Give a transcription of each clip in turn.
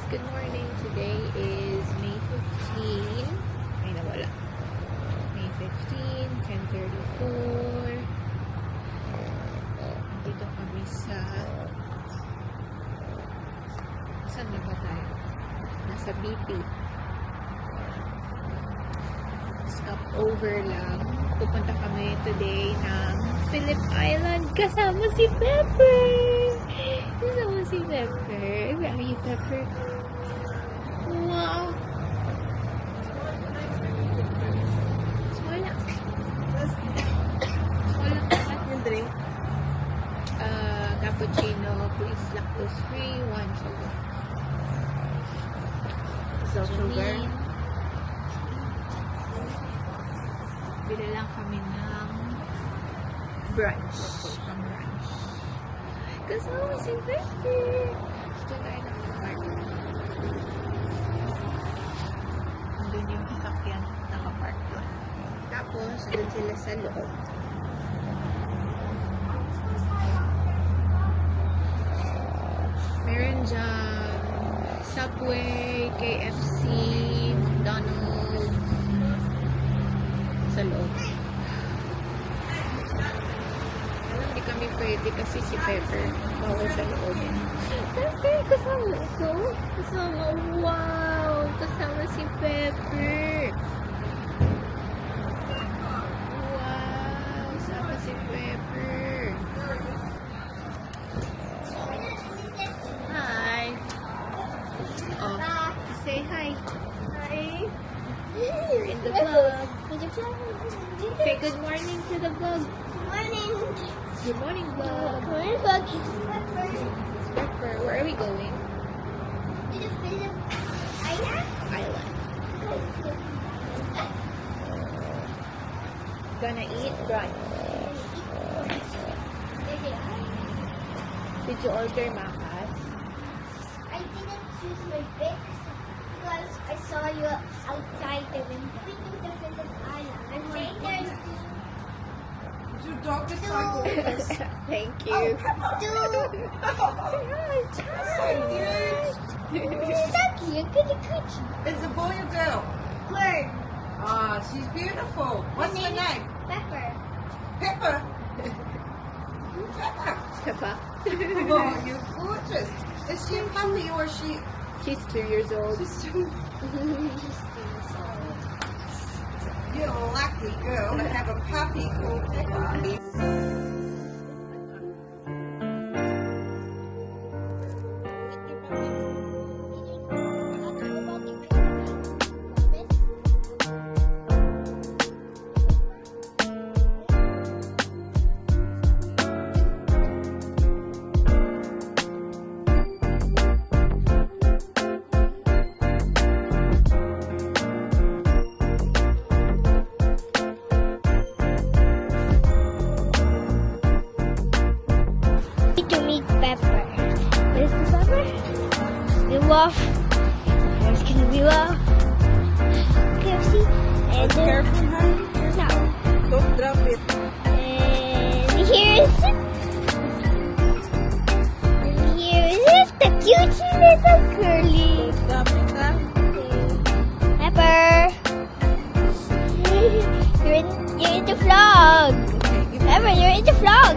Good morning. Today is May 15. Ay, nawala. May 15, 10:34. Dito kami sa... Saan na ba tayo? Nasa BP. Stopover lang. Pupunta kami today ng Phillip Island kasama si Pepper. Kasama si Pepper. Where are you, Pepper? Wow! Wala. Wala. What yung drink? Cappuccino, please lactose free, 1 sugar. Sugar. Bili lang kami ng brunch. Kasama si Pepper. Diyan tayo nakapark. Andun yung sasakyan nakapark doon. Tapos, doon sila sa loob. Meron dyan Subway, KFC, McDonald's sa loob. Hindi kami pwede kasi si Pepper bawal sa loob. Pepper, kasama ito? Kasama, wow! Kasama si Pepper. Wow! Kasama si Pepper. Hi! Oh, say hi. Hi! You're in the vlog. Say good morning to the vlog. Morning. Good morning, vlog. Morning, vlog. Pepper, where are we going? To the Phillip Island. Island. Gonna eat brunch. Did you order makas? I didn't choose my pick because I saw you outside the window. We do the Phillip Island. I'm saying there's Your dog is psycho. Thank two. you. Ducky, a goody coochie. It's a boy or girl? Bird. Ah, she's beautiful. What's her name? Pepper. Pepper. Pepper. Peppa. Oh, you're gorgeous. Is she a puppy or is she? She's 2 years old. You're a lucky girl to have a puppy called Pepper. To meet Pepper. This is Pepper. We walk. There's gonna be walk. KFC. And Careful, honey. no. Don't drop it. And here's the cute little curly. Drop it, huh? Pepper. You're in the vlog. Pepper, you're in the vlog.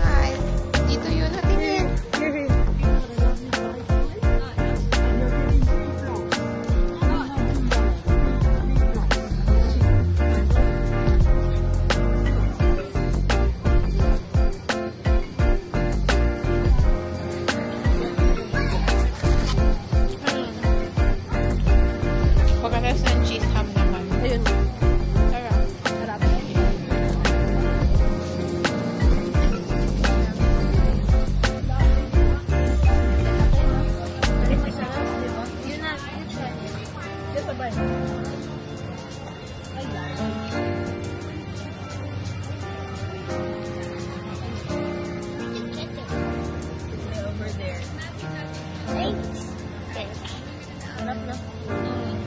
Hi. Dito yun natin. Pagkatas ng cheese ham naman. Ayun. Sarap. Sarap. Over there. Thanks. Sarap na.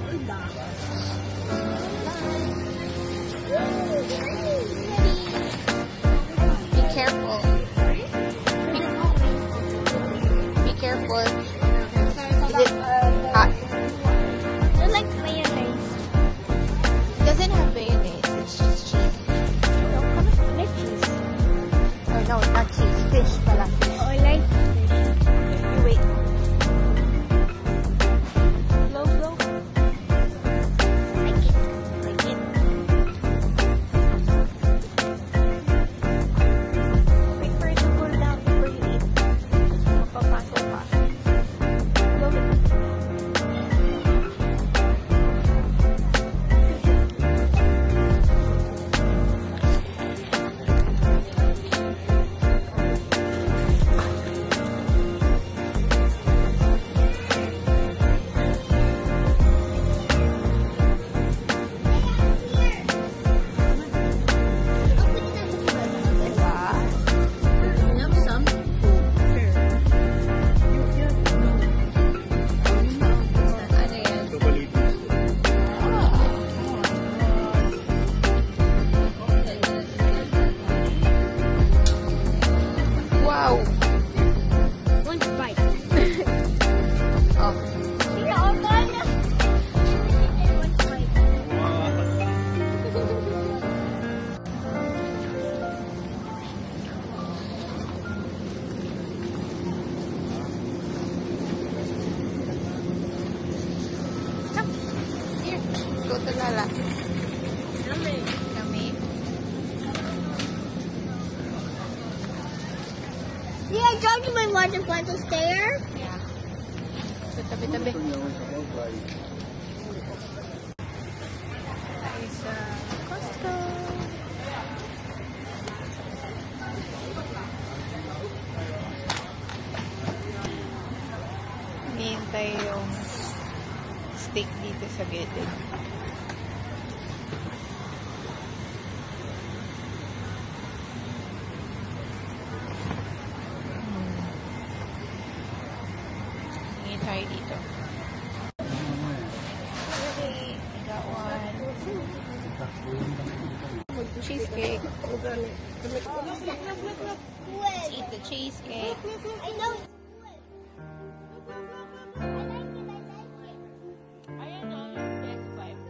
Ang dami. Ito Lala. Yummy. Yeah, I told you my water bottle's there. Yeah. So, tabi-tabi. Tayo sa Costco. Hintay yung steak dito sa gilid. Hingin tayo dito. Okay, I got one. Cheesecake. Let's eat the cheesecake. I know. Ayan o, yung best vibe.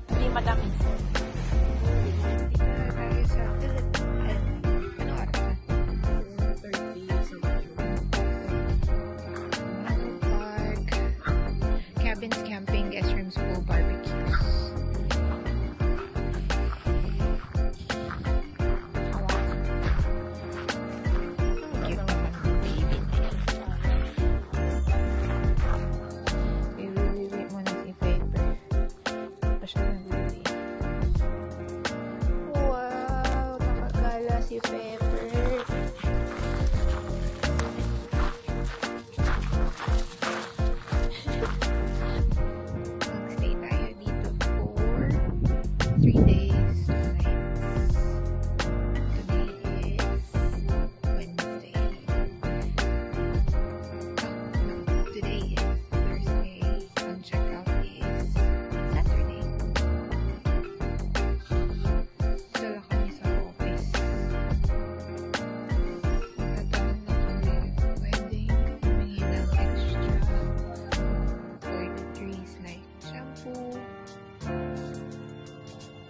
Hindi madami. Tayo sa ano oras na? Park. Cabins, camping, guest rooms, pool, barbecues. Cute naman ng baby na yan. I-wait muna si Piper. Pa siya nag-uwi. Wow! Nakagala si Pepper. Mag-stay tayo dito for 3 days, 2 nights. Today is Wednesday. No, today is Thursday. Ang checkout is Saturday. Dala kami sa office. Nagtatanong na kami, pwede humingi ng extra toiletries like shampoo,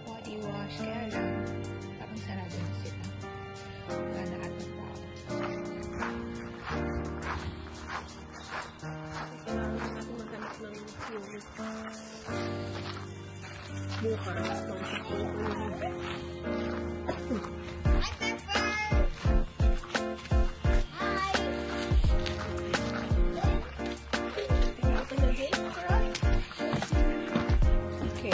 body wash. Kaya lang, parang sarado na sila. Wala na atang tao. Okay.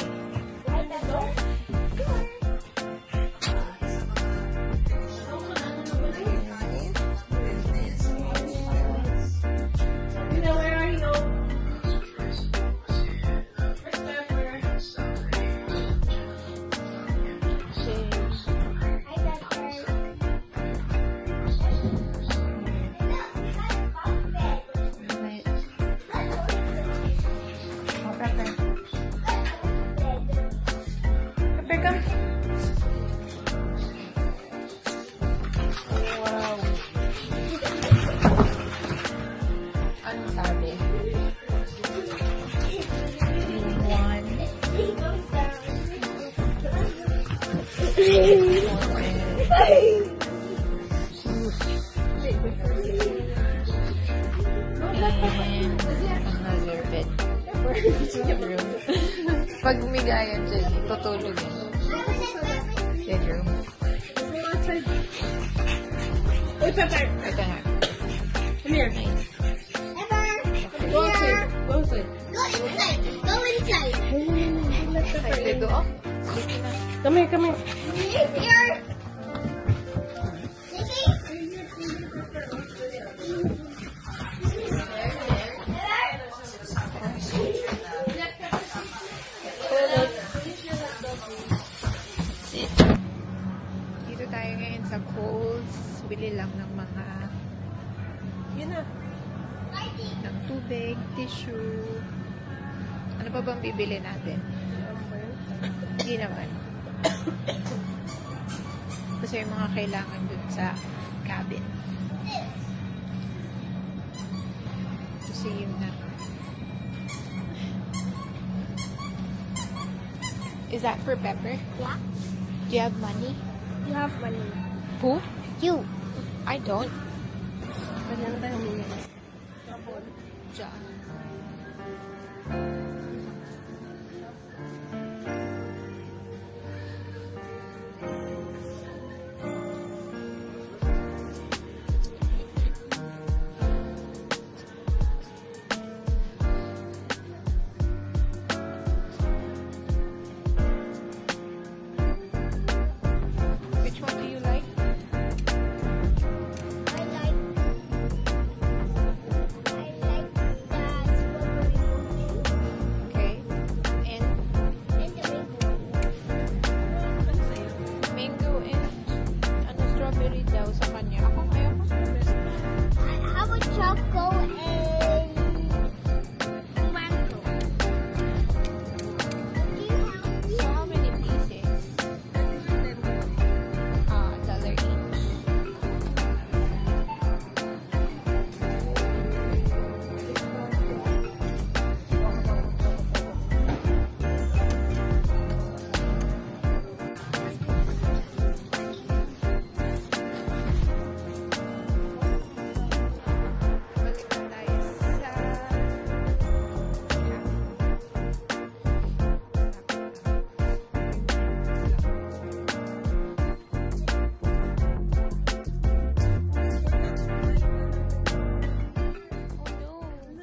Pepper, come. Wow. Ano sabi? One. And another bed. Bedroom. Pag umigayan siya, tutulog yun. Bedroom. Uy, Pepper! Ito nga. Come here. Nice. Go outside. Go outside. Go inside. Go inside. Excited to off. Dito na. Come here, come here. Here. Dito tayo ngayon sa Kohl's. Bili lang ng mga Yun na. ng tubig, tissue, Ano pa bang bibili natin? Hindi naman. Kasi yung mga kailangan dun sa cabin. Kasi yun na. Is that for Pepper? Yeah. Do you have money? You have money. Who? You. I don't. Pwede lang tayo humingi. Diyan.